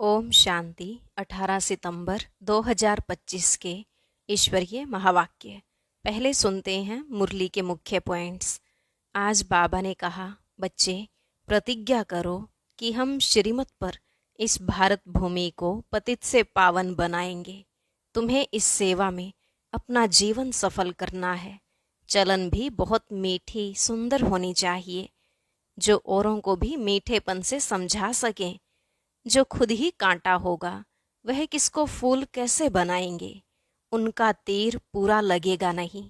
ओम शांति। 18 सितंबर 2025 के ईश्वरीय महावाक्य। पहले सुनते हैं मुरली के मुख्य पॉइंट्स। आज बाबा ने कहा, बच्चे प्रतिज्ञा करो कि हम श्रीमत पर इस भारत भूमि को पतित से पावन बनाएंगे। तुम्हें इस सेवा में अपना जीवन सफल करना है। चलन भी बहुत मीठी सुंदर होनी चाहिए, जो औरों को भी मीठेपन से समझा सकें। जो खुद ही कांटा होगा वह किसको फूल कैसे बनाएंगे। उनका तीर पूरा लगेगा नहीं।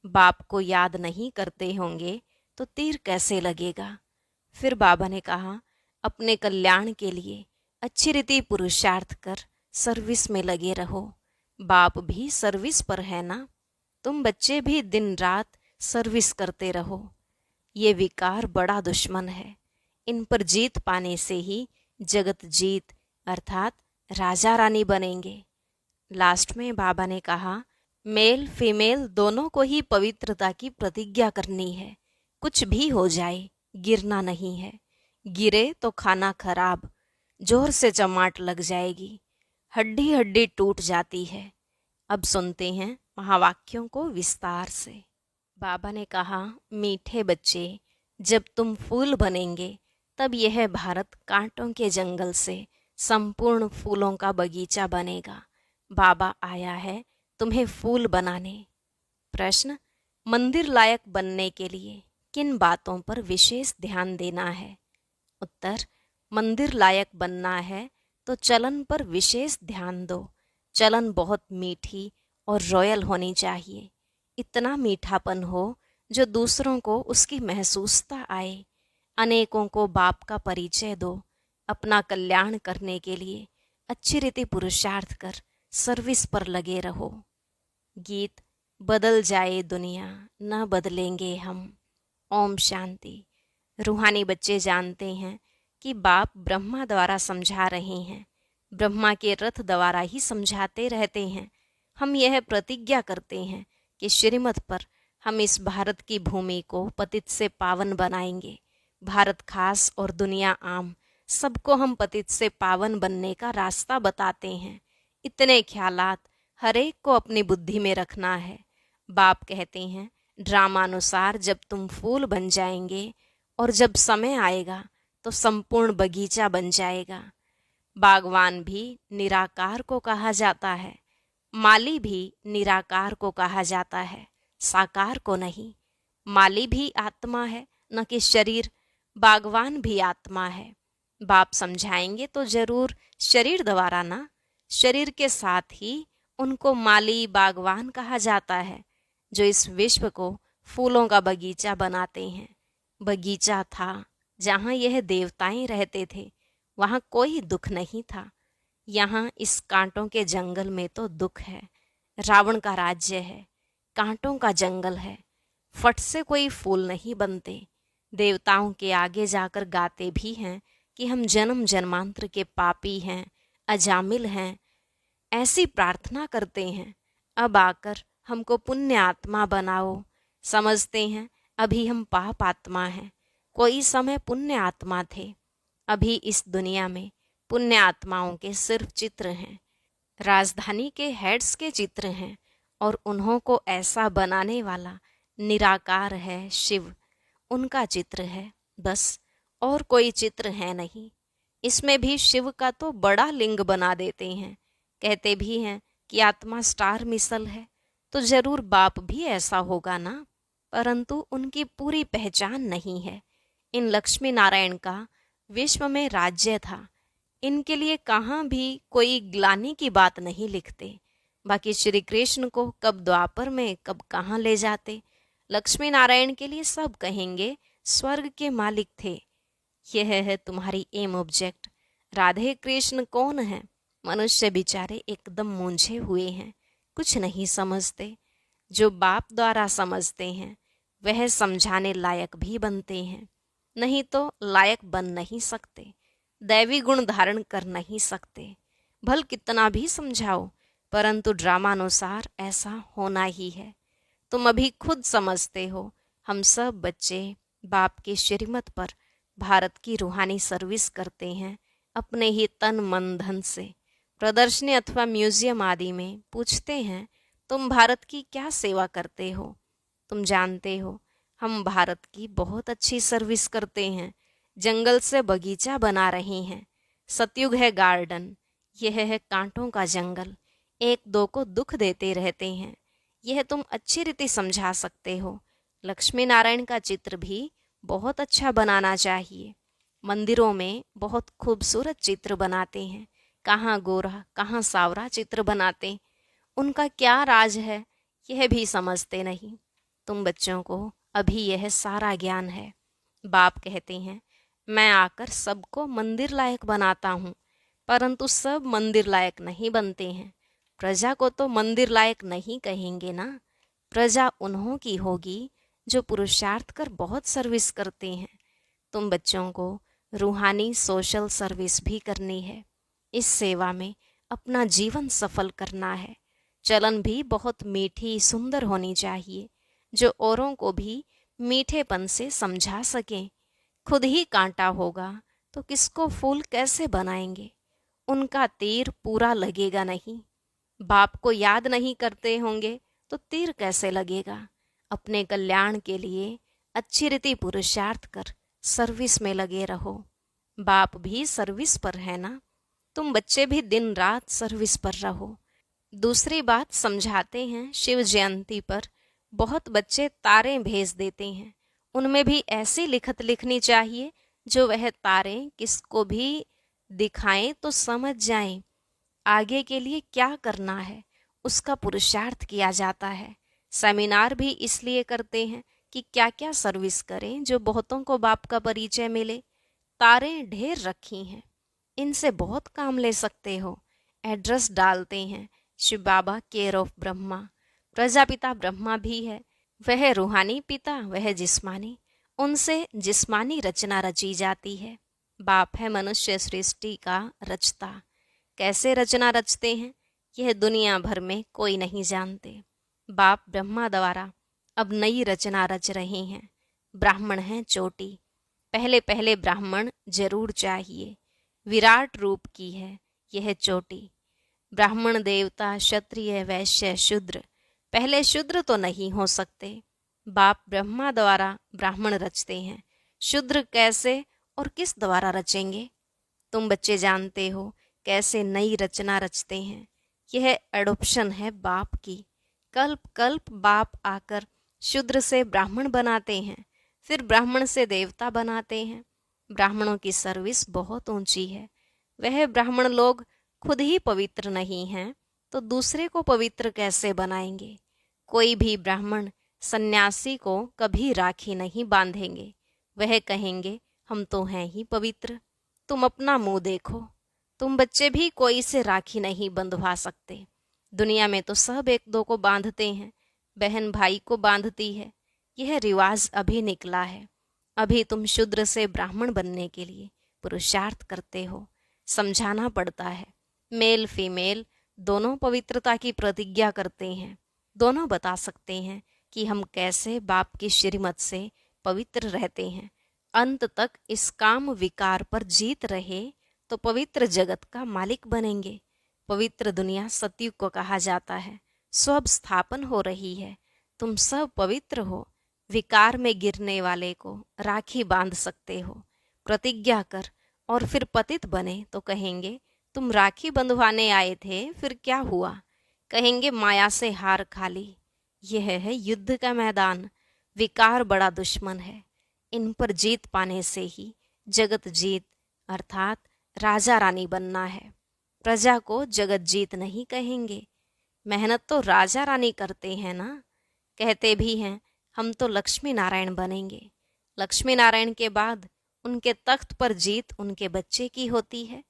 बाप को याद नहीं करते होंगे तो तीर कैसे लगेगा। फिर बाबा ने कहा, अपने कल्याण के लिए अच्छी रीति पुरुषार्थ कर सर्विस में लगे रहो। बाप भी सर्विस पर है ना, तुम बच्चे भी दिन रात सर्विस करते रहो। ये विकार बड़ा दुश्मन है। इन पर जीत पाने से ही जगत जीत अर्थात राजा रानी बनेंगे। लास्ट में बाबा ने कहा, मेल फीमेल दोनों को ही पवित्रता की प्रतिज्ञा करनी है। कुछ भी हो जाए गिरना नहीं है। गिरे तो खाना खराब, जोर से चमाट लग जाएगी, हड्डी हड्डी टूट जाती है। अब सुनते हैं महावाक्यों को विस्तार से। बाबा ने कहा, मीठे बच्चे, जब तुम फूल बनेंगे तब यह भारत कांटों के जंगल से संपूर्ण फूलों का बगीचा बनेगा। बाबा आया है तुम्हें फूल बनाने। प्रश्न, मंदिर लायक बनने के लिए किन बातों पर विशेष ध्यान देना है। उत्तर, मंदिर लायक बनना है तो चलन पर विशेष ध्यान दो। चलन बहुत मीठी और रॉयल होनी चाहिए। इतना मीठापन हो जो दूसरों को उसकी महसूसता आए। अनेकों को बाप का परिचय दो। अपना कल्याण करने के लिए अच्छी रीति पुरुषार्थ कर सर्विस पर लगे रहो। गीत, बदल जाए दुनिया न बदलेंगे हम। ओम शांति। रूहानी बच्चे जानते हैं कि बाप ब्रह्मा द्वारा समझा रहे हैं। ब्रह्मा के रथ द्वारा ही समझाते रहते हैं। हम यह प्रतिज्ञा करते हैं कि श्रीमत पर हम इस भारत की भूमि को पतित से पावन बनाएंगे। भारत खास और दुनिया आम, सबको हम पतित से पावन बनने का रास्ता बताते हैं। इतने ख्यालात हर एक को अपनी बुद्धि में रखना है। बाप कहते हैं, ड्रामानुसार जब तुम फूल बन जाएंगे और जब समय आएगा तो संपूर्ण बगीचा बन जाएगा। बागवान भी निराकार को कहा जाता है, माली भी निराकार को कहा जाता है, साकार को नहीं। माली भी आत्मा है, न कि शरीर। बागवान भी आत्मा है। बाप समझाएंगे तो जरूर शरीर द्वारा ना, शरीर के साथ ही उनको माली बागवान कहा जाता है, जो इस विश्व को फूलों का बगीचा बनाते हैं। बगीचा था जहाँ यह देवताएं रहते थे, वहाँ कोई दुख नहीं था। यहाँ इस कांटों के जंगल में तो दुख है। रावण का राज्य है, कांटों का जंगल है। फट से कोई फूल नहीं बनते। देवताओं के आगे जाकर गाते भी हैं कि हम जन्म जन्मांतर के पापी हैं, अजामिल हैं। ऐसी प्रार्थना करते हैं, अब आकर हमको पुण्य आत्मा बनाओ। समझते हैं अभी हम पाप आत्मा हैं, कोई समय पुण्य आत्मा थे। अभी इस दुनिया में पुण्य आत्माओं के सिर्फ चित्र हैं, राजधानी के हेड्स के चित्र हैं, और उन्हों को ऐसा बनाने वाला निराकार है शिव, उनका चित्र है बस, और कोई चित्र है नहीं। इसमें भी शिव का तो बड़ा लिंग बना देते हैं। कहते भी हैं कि आत्मा स्टार मिसल है, तो जरूर बाप भी ऐसा होगा ना, परंतु उनकी पूरी पहचान नहीं है। इन लक्ष्मी नारायण का विश्व में राज्य था। इनके लिए कहाँ भी कोई ग्लानि की बात नहीं लिखते। बाकी श्री कृष्ण को कब द्वापर में कब कहाँ ले जाते। लक्ष्मी नारायण के लिए सब कहेंगे स्वर्ग के मालिक थे। यह है तुम्हारी एम ऑब्जेक्ट। राधे कृष्ण कौन है? मनुष्य बेचारे एकदम मूंझे हुए हैं, कुछ नहीं समझते। जो बाप द्वारा समझते हैं वह समझाने लायक भी बनते हैं, नहीं तो लायक बन नहीं सकते। दैवी गुण धारण कर नहीं सकते। भल कितना भी समझाओ, परंतु ड्रामानुसार ऐसा होना ही है। तुम अभी खुद समझते हो। हम सब बच्चे बाप की श्रीमत पर भारत की रूहानी सर्विस करते हैं, अपने ही तन मन धन से प्रदर्शनी अथवा म्यूजियम आदि में पूछते हैं, तुम भारत की क्या सेवा करते हो? तुम जानते हो हम भारत की बहुत अच्छी सर्विस करते हैं, जंगल से बगीचा बना रहे हैं, सतयुग है गार्डन, यह है कांटों का जंगल, एक दो को दुख देते रहते हैं, यह तुम अच्छी रीति समझा सकते हो। लक्ष्मी नारायण का चित्र भी बहुत अच्छा बनाना चाहिए। मंदिरों में बहुत खूबसूरत चित्र बनाते हैं, कहाँ गोरा कहाँ सावरा चित्र बनाते, उनका क्या राज है यह भी समझते नहीं। तुम बच्चों को अभी यह सारा ज्ञान है। बाप कहते हैं, मैं आकर सबको मंदिर लायक बनाता हूँ, परंतु सब मंदिर लायक नहीं बनते हैं। प्रजा को तो मंदिर लायक नहीं कहेंगे ना। प्रजा उन्हों की होगी जो पुरुषार्थ कर बहुत सर्विस करते हैं। तुम बच्चों को रूहानी सोशल सर्विस भी करनी है। इस सेवा में अपना जीवन सफल करना है। चलन भी बहुत मीठी सुंदर होनी चाहिए, जो औरों को भी मीठेपन से समझा सकें। खुद ही कांटा होगा तो किसको फूल कैसे बनाएंगे? उनका तीर पूरा लगेगा नहीं। बाप को याद नहीं करते होंगे तो तीर कैसे लगेगा? अपने कल्याण के लिए अच्छी रीति पुरुषार्थ कर सर्विस में लगे रहो। बाप भी सर्विस पर है ना, तुम बच्चे भी दिन रात सर्विस पर रहो। दूसरी बात समझाते हैं, शिव जयंती पर बहुत बच्चे तारे भेज देते हैं, उनमें भी ऐसी लिखत लिखनी चाहिए जो वह तारे किसको भी दिखाएं तो समझ जाएं। आगे के लिए क्या करना है उसका पुरुषार्थ किया जाता है। सेमिनार भी इसलिए करते हैं कि क्या क्या सर्विस करें जो बहुतों को बाप का परिचय मिले। तारें ढेर रखी हैं, इनसे बहुत काम ले सकते हो। एड्रेस डालते हैं, शिव बाबा केयर ऑफ ब्रह्मा। प्रजापिता ब्रह्मा भी है, वह रूहानी पिता, वह जिस्मानी, उनसे जिस्मानी रचना रची जाती है। बाप है मनुष्य सृष्टि का रचता। कैसे रचना रचते हैं यह दुनिया भर में कोई नहीं जानते। बाप ब्रह्मा द्वारा अब नई रचना रच रहे हैं। ब्राह्मण हैं चोटी, पहले पहले ब्राह्मण जरूर चाहिए। विराट रूप की है यह चोटी। ब्राह्मण देवता क्षत्रिय वैश्य शूद्र, पहले शूद्र तो नहीं हो सकते। बाप ब्रह्मा द्वारा ब्राह्मण रचते हैं, शूद्र कैसे और किस द्वारा रचेंगे? तुम बच्चे जानते हो कैसे नई रचना रचते हैं। यह एडॉप्शन है बाप की। कल्प कल्प बाप आकर शूद्र से ब्राह्मण बनाते हैं, फिर ब्राह्मण से देवता बनाते हैं। ब्राह्मणों की सर्विस बहुत ऊंची है। वह ब्राह्मण लोग खुद ही पवित्र नहीं हैं तो दूसरे को पवित्र कैसे बनाएंगे? कोई भी ब्राह्मण सन्यासी को कभी राखी नहीं बांधेंगे। वह कहेंगे हम तो हैं ही पवित्र, तुम अपना मुंह देखो। तुम बच्चे भी कोई से राखी नहीं बंधवा सकते। दुनिया में तो सब एक दो को बांधते हैं, बहन भाई को बांधती है। यह रिवाज अभी निकला है। अभी तुम शूद्र से ब्राह्मण बनने के लिए पुरुषार्थ करते हो। समझाना पड़ता है। मेल फीमेल दोनों पवित्रता की प्रतिज्ञा करते हैं। दोनों बता सकते हैं कि हम कैसे बाप की श्रीमत से पवित्र रहते हैं। अंत तक इस काम विकार पर जीत रहे तो पवित्र जगत का मालिक बनेंगे। पवित्र दुनिया सतयुग को कहा जाता है। सब स्थापन हो रही है, तुम सब पवित्र हो। विकार में गिरने वाले को राखी बांध सकते हो। प्रतिज्ञा कर और फिर पतित बने तो कहेंगे तुम राखी बंधवाने आए थे, फिर क्या हुआ? कहेंगे माया से हार खा ली। यह है युद्ध का मैदान। विकार बड़ा दुश्मन है। इन पर जीत पाने से ही जगत जीत अर्थात राजा रानी बनना है। प्रजा को जगत जीत नहीं कहेंगे। मेहनत तो राजा रानी करते हैं ना। कहते भी हैं हम तो लक्ष्मी नारायण बनेंगे। लक्ष्मी नारायण के बाद उनके तख्त पर जीत उनके बच्चे की होती है।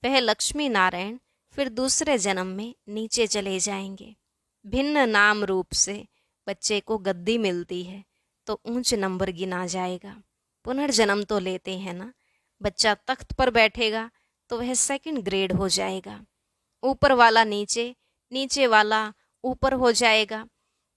वह लक्ष्मी नारायण फिर दूसरे जन्म में नीचे चले जाएंगे। भिन्न नाम रूप से बच्चे को गद्दी मिलती है तो ऊंच नंबर गिना जाएगा। पुनर्जन्म तो लेते हैं ना। बच्चा तख्त पर बैठेगा तो वह सेकंड ग्रेड हो जाएगा। ऊपर वाला नीचे, नीचे वाला ऊपर हो जाएगा।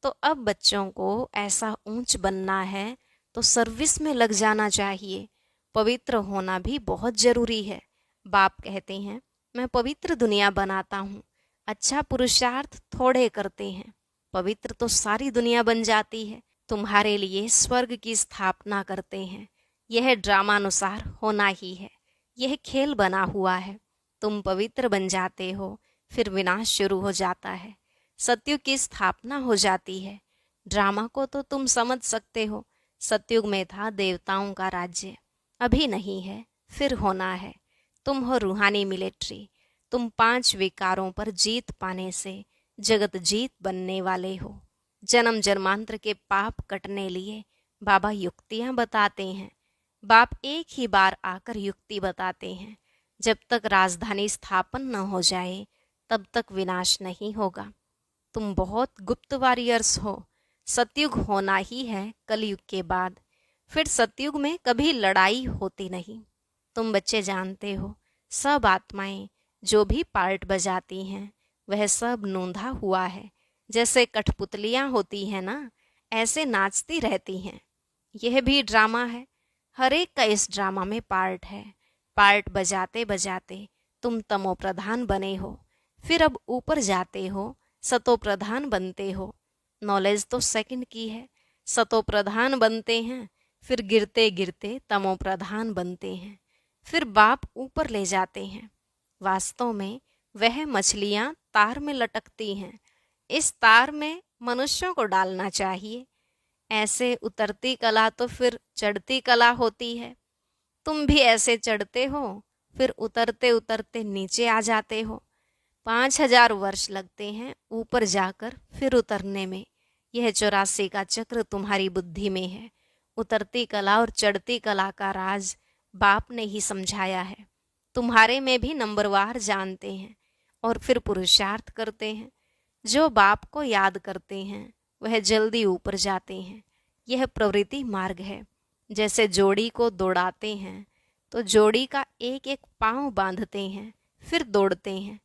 तो अब बच्चों को ऐसा ऊंच बनना है तो सर्विस में लग जाना चाहिए। पवित्र होना भी बहुत जरूरी है। बाप कहते हैं, मैं पवित्र दुनिया बनाता हूँ, अच्छा पुरुषार्थ थोड़े करते हैं, पवित्र तो सारी दुनिया बन जाती है। तुम्हारे लिए स्वर्ग की स्थापना करते हैं। यह ड्रामानुसार होना ही है, यह खेल बना हुआ है। तुम पवित्र बन जाते हो, फिर विनाश शुरू हो जाता है, सतयुग की स्थापना हो जाती है। ड्रामा को तो तुम समझ सकते हो, सतयुग में था देवताओं का राज्य, अभी नहीं है, फिर होना है। तुम हो रूहानी मिलिट्री, तुम 5 विकारों पर जीत पाने से जगत जीत बनने वाले हो। जन्म जन्मांतर के पाप कटने लिए बाबा युक्तियां बताते हैं। बाप एक ही बार आकर युक्ति बताते हैं, जब तक राजधानी स्थापन न हो जाए तब तक विनाश नहीं होगा। तुम बहुत गुप्त वॉरियर्स हो, सतयुग होना ही है कलयुग के बाद, फिर सतयुग में कभी लड़ाई होती नहीं। तुम बच्चे जानते हो, सब आत्माएं जो भी पार्ट बजाती हैं वह सब नोंधा हुआ है। जैसे कठपुतलियां होती हैं ना, ऐसे नाचती रहती हैं। यह भी ड्रामा है, हर एक का इस ड्रामा में पार्ट है। पार्ट बजाते बजाते तुम तमो प्रधान बने हो, फिर अब ऊपर जाते हो, सतो प्रधान बनते हो। नॉलेज तो सेकंड की है, सतो प्रधान बनते हैं, फिर गिरते गिरते तमो प्रधान बनते हैं, फिर बाप ऊपर ले जाते हैं। वास्तव में वह मछलियां तार में लटकती हैं, इस तार में मनुष्यों को डालना चाहिए। ऐसे उतरती कला तो फिर चढ़ती कला होती है। तुम भी ऐसे चढ़ते हो, फिर उतरते उतरते नीचे आ जाते हो। 5000 वर्ष लगते हैं ऊपर जाकर फिर उतरने में। यह 84 का चक्र तुम्हारी बुद्धि में है। उतरती कला और चढ़ती कला का राज बाप ने ही समझाया है। तुम्हारे में भी नंबरवार जानते हैं और फिर पुरुषार्थ करते हैं। जो बाप को याद करते हैं वह जल्दी ऊपर जाते हैं। यह प्रवृत्ति मार्ग है। जैसे जोड़ी को दौड़ाते हैं तो जोड़ी का एक एक पांव बांधते हैं, फिर दौड़ते हैं।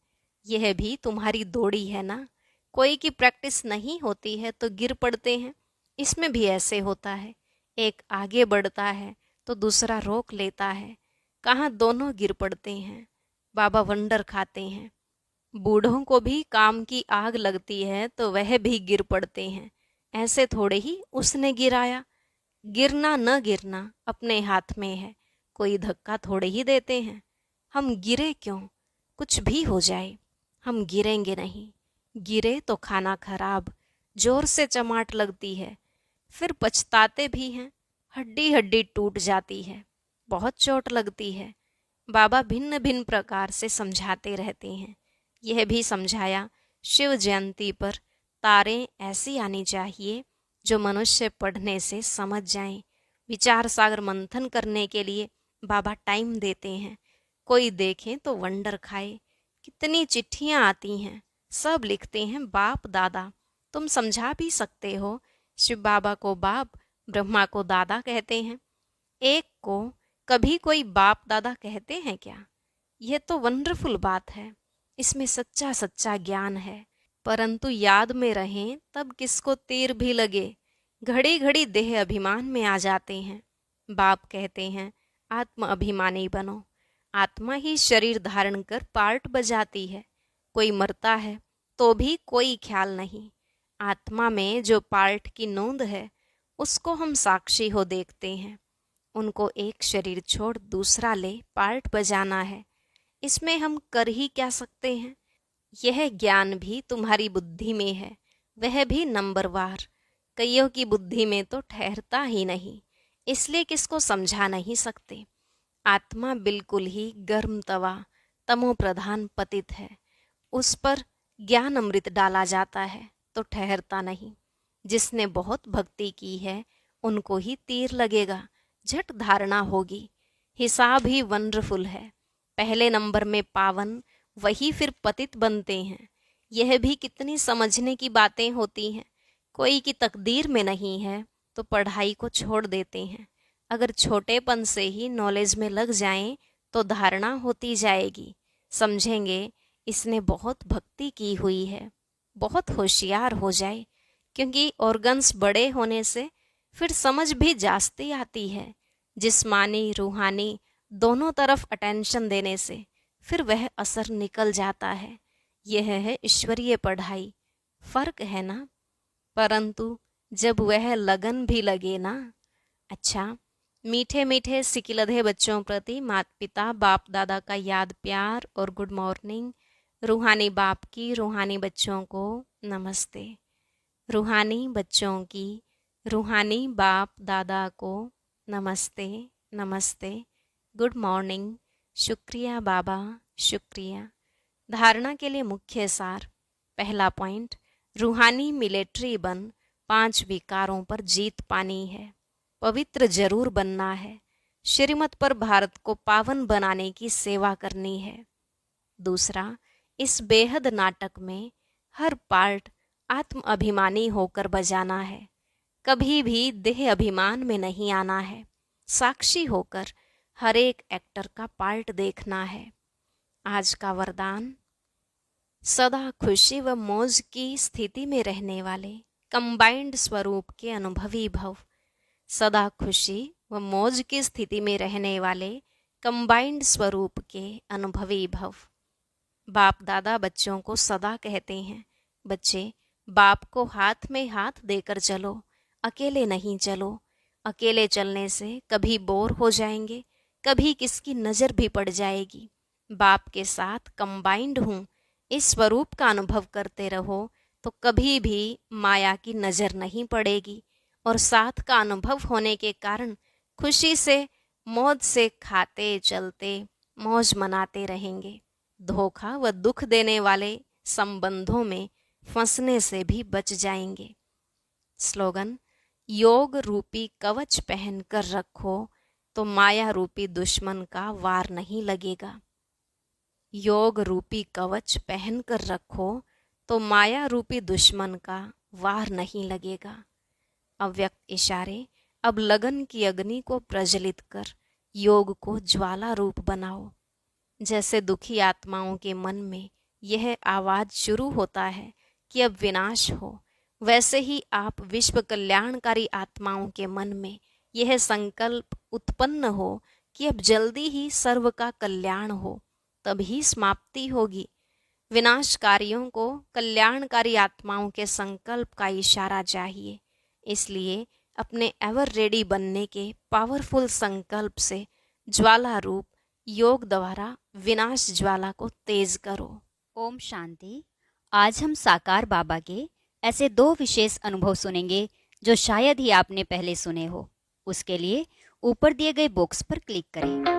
यह भी तुम्हारी दौड़ी है ना। कोई की प्रैक्टिस नहीं होती है तो गिर पड़ते हैं। इसमें भी ऐसे होता है, एक आगे बढ़ता है तो दूसरा रोक लेता है, कहाँ दोनों गिर पड़ते हैं। बाबा वंडर खाते हैं। बूढ़ों को भी काम की आग लगती है तो वह भी गिर पड़ते हैं। ऐसे थोड़े ही उसने गिराया। गिरना न गिरना अपने हाथ में है, कोई धक्का थोड़े ही देते हैं। हम गिरे क्यों? कुछ भी हो जाए हम गिरेंगे नहीं। गिरे तो खाना खराब, जोर से चमाट लगती है, फिर पछताते भी हैं। हड्डी हड्डी टूट जाती है, बहुत चोट लगती है। बाबा भिन्न भिन्न प्रकार से समझाते रहते हैं। यह भी समझाया, शिव जयंती पर तारें ऐसी आनी चाहिए जो मनुष्य पढ़ने से समझ जाएं। विचार सागर मंथन करने के लिए बाबा टाइम देते हैं। कोई देखे तो वंडर खाए। कितनी चिट्ठियां आती हैं, सब लिखते हैं बाप दादा। तुम समझा भी सकते हो, शिव बाबा को बाप, ब्रह्मा को दादा कहते हैं। एक को कभी कोई बाप दादा कहते हैं क्या? यह तो वंडरफुल बात है, इसमें सच्चा सच्चा ज्ञान है। परंतु याद में रहें तब किसको तीर भी लगे। घड़ी घड़ी देह अभिमान में आ जाते हैं। बाप कहते हैं आत्म अभिमानी बनो। आत्मा ही शरीर धारण कर पार्ट बजाती है। कोई मरता है तो भी कोई ख्याल नहीं। आत्मा में जो पार्ट की नोंद है उसको हम साक्षी हो देखते हैं। उनको एक शरीर छोड़ दूसरा ले पार्ट बजाना है, इसमें हम कर ही क्या सकते हैं। यह ज्ञान भी तुम्हारी बुद्धि में है, वह भी नंबरवार। कईयों की बुद्धि में तो ठहरता ही नहीं, इसलिए किसको समझा नहीं सकते। आत्मा बिल्कुल ही गर्म तवा, तमो प्रधान पतित है। उस पर ज्ञान अमृत डाला जाता है तो ठहरता नहीं। जिसने बहुत भक्ति की है उनको ही तीर लगेगा, झट धारणा होगी। हिसाब ही वंडरफुल है। पहले नंबर में पावन, वही फिर पतित बनते हैं। यह भी कितनी समझने की बातें होती हैं। कोई की तकदीर में नहीं है तो पढ़ाई को छोड़ देते हैं। अगर छोटेपन से ही नॉलेज में लग जाएं तो धारणा होती जाएगी। समझेंगे इसने बहुत भक्ति की हुई है, बहुत होशियार हो जाए। क्योंकि ऑर्गन्स बड़े होने से फिर समझ भी जास्ती आती है। जिस्मानी रूहानी दोनों तरफ अटेंशन देने से फिर वह असर निकल जाता है। यह है ईश्वरीय पढ़ाई। फर्क है ना? परंतु जब वह लगन भी लगे ना। अच्छा, मीठे मीठे सिकिलधे बच्चों प्रति माता पिता बाप दादा का याद प्यार और गुड मॉर्निंग। रूहानी बाप की रूहानी बच्चों को नमस्ते। रूहानी बच्चों की रूहानी बाप दादा को नमस्ते नमस्ते, गुड मॉर्निंग, शुक्रिया बाबा, शुक्रिया। धारणा के लिए मुख्य सार। पहला पॉइंट, रूहानी मिलिट्री बन 5 विकारों पर जीत पानी है। पवित्र जरूर बनना है। श्रीमत पर भारत को पावन बनाने की सेवा करनी है। दूसरा, इस बेहद नाटक में हर पार्ट आत्म अभिमानी होकर बजाना है। कभी भी देह अभिमान में नहीं आना है। साक्षी होकर हर एक एक्टर का पार्ट देखना है। आज का वरदान, सदा खुशी व मौज की स्थिति में रहने वाले कंबाइंड स्वरूप के अनुभवी भव। सदा खुशी व मौज की स्थिति में रहने वाले कंबाइंड स्वरूप के अनुभवी भव। बाप दादा बच्चों को सदा कहते हैं, बच्चे बाप को हाथ में हाथ देकर चलो, अकेले नहीं चलो। अकेले चलने से कभी बोर हो जाएंगे, कभी किसकी नज़र भी पड़ जाएगी। बाप के साथ कंबाइंड हूँ, इस स्वरूप का अनुभव करते रहो तो कभी भी माया की नज़र नहीं पड़ेगी और साथ का अनुभव होने के कारण खुशी से मौज से खाते चलते मौज मनाते रहेंगे। धोखा व दुख देने वाले संबंधों में फंसने से भी बच जाएंगे। स्लोगन, योग रूपी कवच पहन कर रखो तो माया रूपी दुश्मन का वार नहीं लगेगा। योग रूपी कवच पहन कर रखो तो माया रूपी दुश्मन का वार नहीं लगेगा। अव्यक्त इशारे, अब लगन की अग्नि को प्रज्वलित कर योग को ज्वाला रूप बनाओ। जैसे दुखी आत्माओं के मन में यह आवाज शुरू होता है कि अब विनाश हो, वैसे ही आप विश्व कल्याणकारी आत्माओं के मन में यह संकल्प उत्पन्न हो कि अब जल्दी ही सर्व का कल्याण हो, तभी समाप्ति होगी। विनाशकारियों को कल्याणकारी आत्माओं के संकल्प का इशारा चाहिए। इसलिए अपने एवर रेडी बनने के पावरफुल संकल्प से ज्वाला रूप योग द्वारा विनाश ज्वाला को तेज करो। ओम शांति। आज हम साकार बाबा के ऐसे 2 विशेष अनुभव सुनेंगे जो शायद ही आपने पहले सुने हो। उसके लिए ऊपर दिए गए बॉक्स पर क्लिक करें।